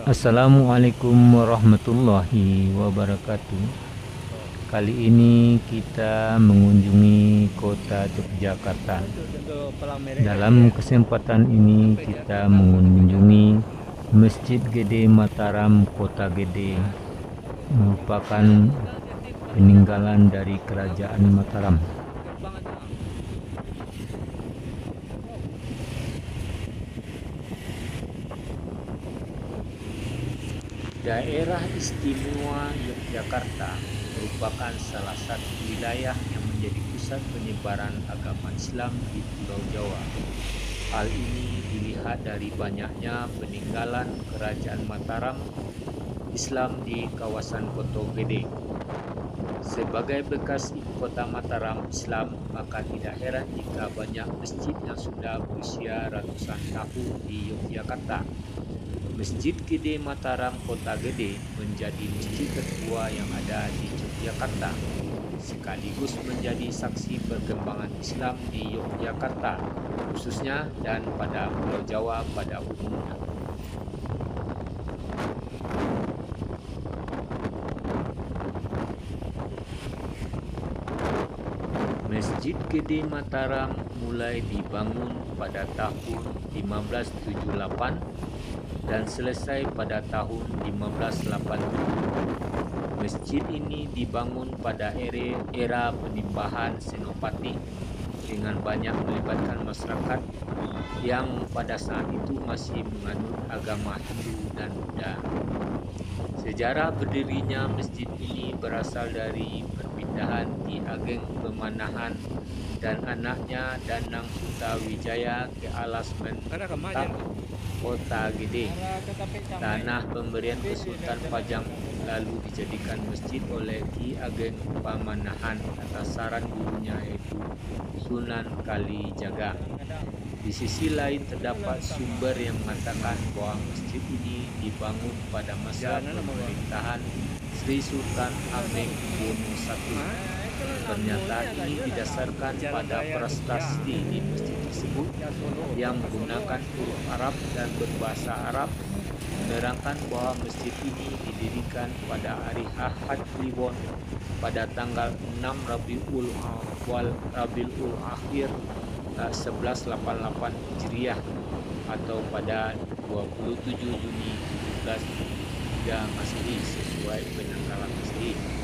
Assalamualaikum warahmatullahi wabarakatuh. Kali ini kita mengunjungi kota Yogyakarta. Dalam kesempatan ini kita mengunjungi Masjid Gede Mataram Kota Gede, merupakan peninggalan dari Kerajaan Mataram. Daerah Istimewa Yogyakarta merupakan salah satu wilayah yang menjadi pusat penyebaran agama Islam di Pulau Jawa. Hal ini dilihat dari banyaknya peninggalan Kerajaan Mataram Islam di kawasan Kota Gede. Sebagai bekas ibu kota Mataram Islam, maka tidak heran jika banyak masjid yang sudah berusia ratusan tahun di Yogyakarta. Masjid Gede Mataram Kota Gede menjadi masjid tertua yang ada di Yogyakarta, sekaligus menjadi saksi perkembangan Islam di Yogyakarta khususnya dan pada Pulau Jawa pada umumnya. Masjid Gede Mataram mulai dibangun pada tahun 1578 dan selesai pada tahun 1580. Masjid ini dibangun pada era penimbahan Senopati dengan banyak melibatkan masyarakat yang pada saat itu masih menganut agama Hindu dan Buddha. Sejarah berdirinya masjid ini berasal dari perpindahan Ki Ageng Pemanahan dan anaknya Danang Sutawijaya ke alas mentap Kota Gede. Tanah pemberian Sultan Pajang lalu dijadikan masjid oleh Ki Ageng Pamanahan atas saran gurunya yaitu Sunan Kalijaga. Di sisi lain terdapat sumber yang mengatakan bahwa masjid ini dibangun pada masa pemerintahan Sri Sultan Hamengkubuwono I. Pernyataan ini didasarkan pada prasasti di masjid tersebut yang menggunakan huruf Arab dan berbahasa Arab, menerangkan bahwa masjid ini didirikan pada hari Ahad Kliwon pada tanggal 6 Rabiul Akhir 1188 Hijriah atau pada 27 Juni 1703 Masehi sesuai penanggalan Masehi.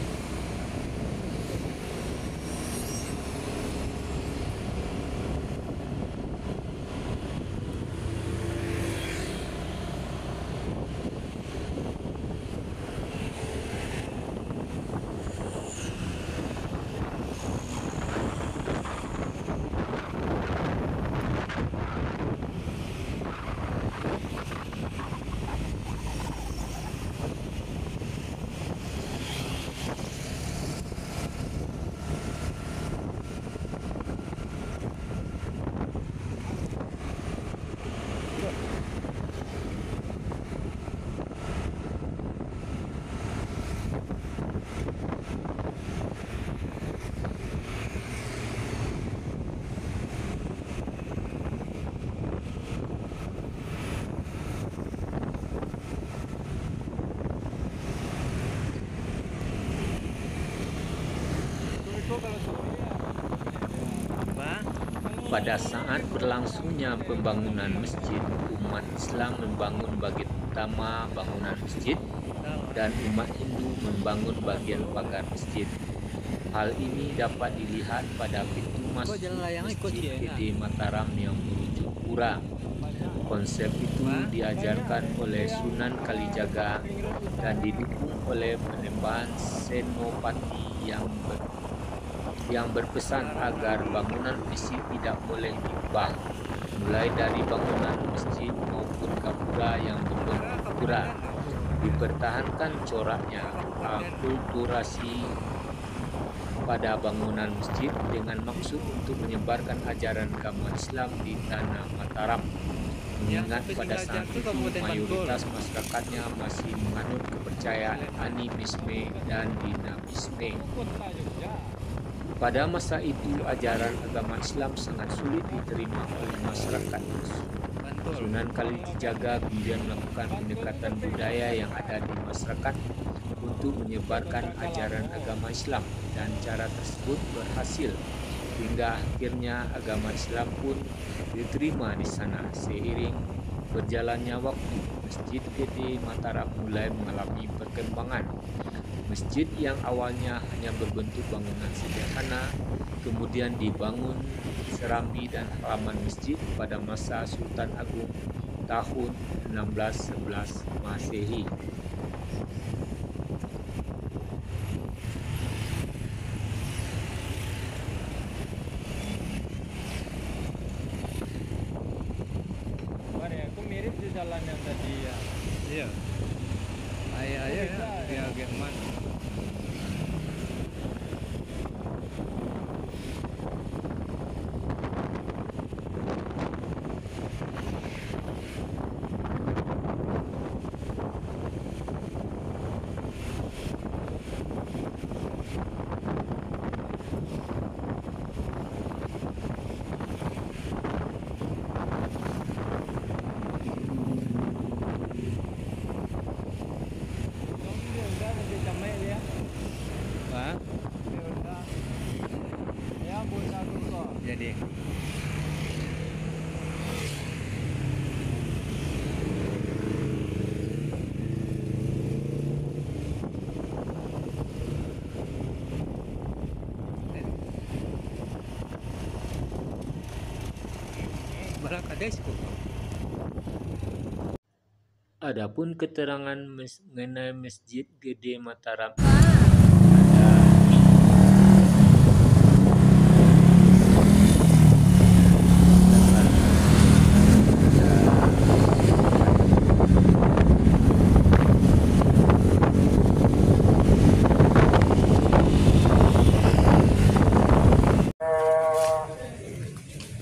Pada saat berlangsungnya pembangunan masjid, umat Islam membangun bagian utama bangunan masjid dan umat Hindu membangun bagian pagar masjid. Hal ini dapat dilihat pada pintu masuk Masjid Gede Mataram yang merujuk pura. Konsep itu diajarkan oleh Sunan Kalijaga dan didukung oleh penembahan Senopati yang berpesan agar bangunan fisik tidak boleh diubah, mulai dari bangunan masjid maupun gapura yang berbentuk pura. Dipertahankan coraknya, akulturasi pada bangunan masjid dengan maksud untuk menyebarkan ajaran agama Islam di tanah Mataram. Mengingat pada saat itu mayoritas masyarakatnya masih menganut kepercayaan animisme dan dinamisme. Pada masa itu ajaran agama Islam sangat sulit diterima oleh masyarakat. Sunan Kalijaga kemudian melakukan pendekatan budaya yang ada di masyarakat untuk menyebarkan ajaran agama Islam, dan cara tersebut berhasil hingga akhirnya agama Islam pun diterima di sana. Seiring berjalannya waktu, Masjid Gede Mataram mulai mengalami perkembangan. Masjid yang awalnya hanya berbentuk bangunan sederhana kemudian dibangun serambi dan halaman masjid pada masa Sultan Agung tahun 1611 Masehi. Aku mirip di jalan yang tadi ya. Iya. Ayah ya agak man. Jadi Adapun keterangan mengenai Masjid Gede Mataram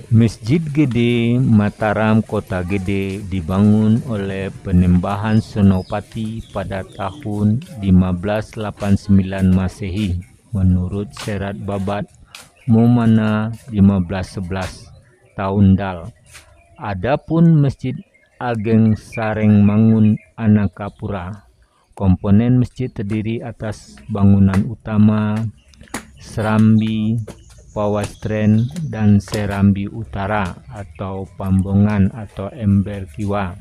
Masjid Gede Mataram Kota Gede dibangun oleh Penembahan Senopati pada tahun 1589 Masehi menurut Serat Babat Momana 1511 tahun Dal. Adapun Masjid Ageng Sareng Mangun Anakapura, komponen masjid terdiri atas bangunan utama, serambi, pawastren, dan serambi utara atau pambongan atau ember kiwa,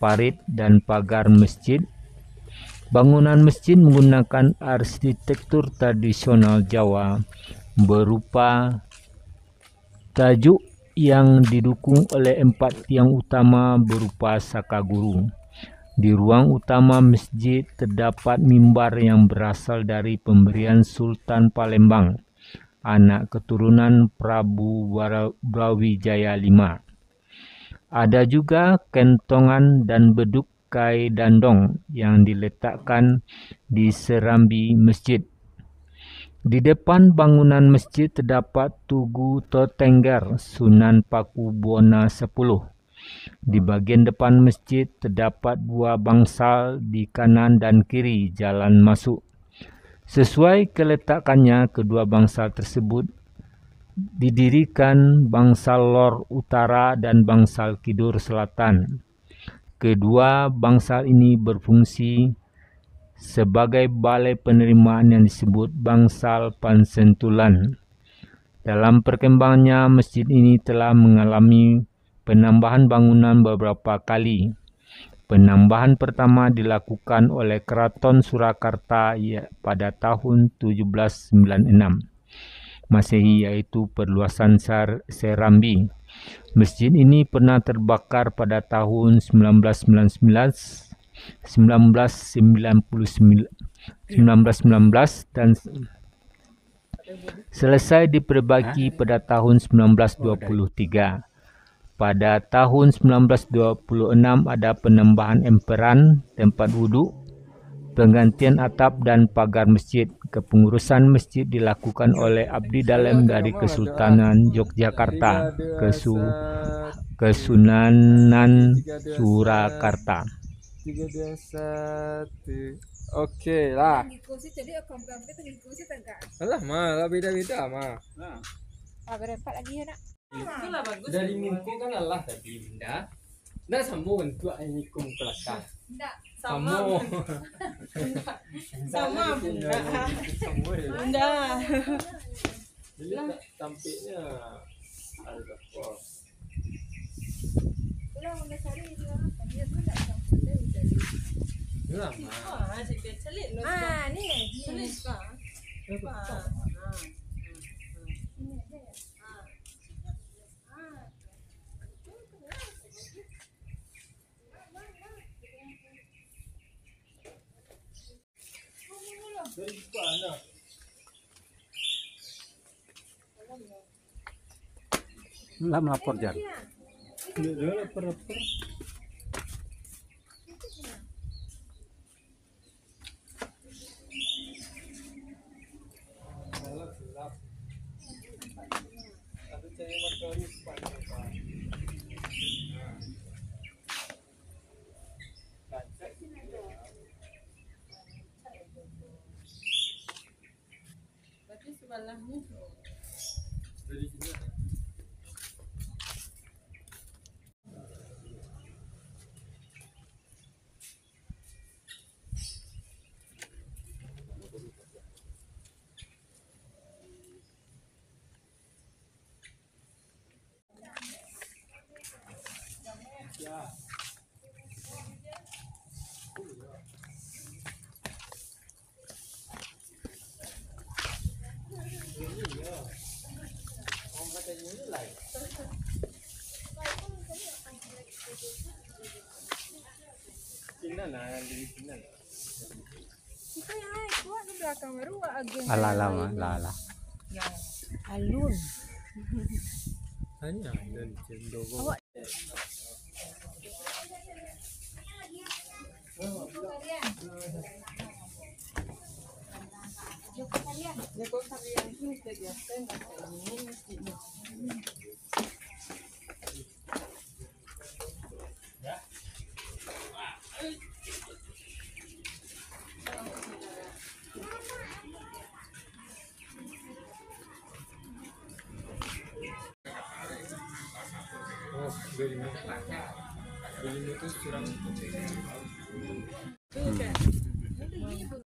parit dan pagar masjid. Bangunan masjid menggunakan arsitektur tradisional Jawa berupa tajuk yang didukung oleh 4 tiang utama berupa sakaguru. Di ruang utama masjid terdapat mimbar yang berasal dari pemberian Sultan Palembang, anak keturunan Prabu Brawijaya V. Ada juga kentongan dan beduk kai dandong yang diletakkan di serambi masjid. Di depan bangunan masjid terdapat Tugu Totengger Sunan Pakubuwana X. Di bagian depan masjid terdapat 2 bangsal di kanan dan kiri jalan masuk. Sesuai keletakannya, kedua bangsal tersebut didirikan bangsal lor utara dan bangsal kidul selatan. Kedua bangsal ini berfungsi sebagai balai penerimaan yang disebut bangsal Pansentulan. Dalam perkembangannya, masjid ini telah mengalami penambahan bangunan beberapa kali. Penambahan pertama dilakukan oleh Keraton Surakarta pada tahun 1796 Masehi, yaitu perluasan serambi. Masjid ini pernah terbakar pada tahun 1919 dan selesai diperbaiki pada tahun 1923. Pada tahun 1926 ada penambahan emperan, tempat wuduk, penggantian atap dan pagar masjid. Kepengurusan masjid dilakukan oleh abdi dalam dari Kesultanan Yogyakarta, Kesunanan Surakarta. 321 Oke lah. Ngikut sih jadi komplit itu ngikut sih tegak. Alah mah, lah beda-beda mah. Ah berempat lagi ya nak. Itulah bagus. Dari minggu kan Allah tadi benda. Nggak sama bentuk ini kum kelakar. Enggak. Sama. Sama, Bunda. Sama ya. Bunda. Jadi tak tampilnya ada apa? Pulang udah cari itu apa? Dia tuh enggak campur deh jadi. Lama. Ah, cik celik lu. Ah, nih. Celik ka. Ini aja ya. Dari mana? Lah melapor jar. Dia lapar-lapar. Gelap. Ada cahaya matahari sepanjang Pak. Berarti sebelahnya. Dari sini. Ya. Sini nah, di sini. Kita yang lain kuat di belakang baru agen. Alah lah mah, lah. Alun. Hanya dan cendogo. Awak. Ya kok kalian tuh biasa enggak kayak gini mesti. Oh, dari mana? Dari itu curang. Tuh kan.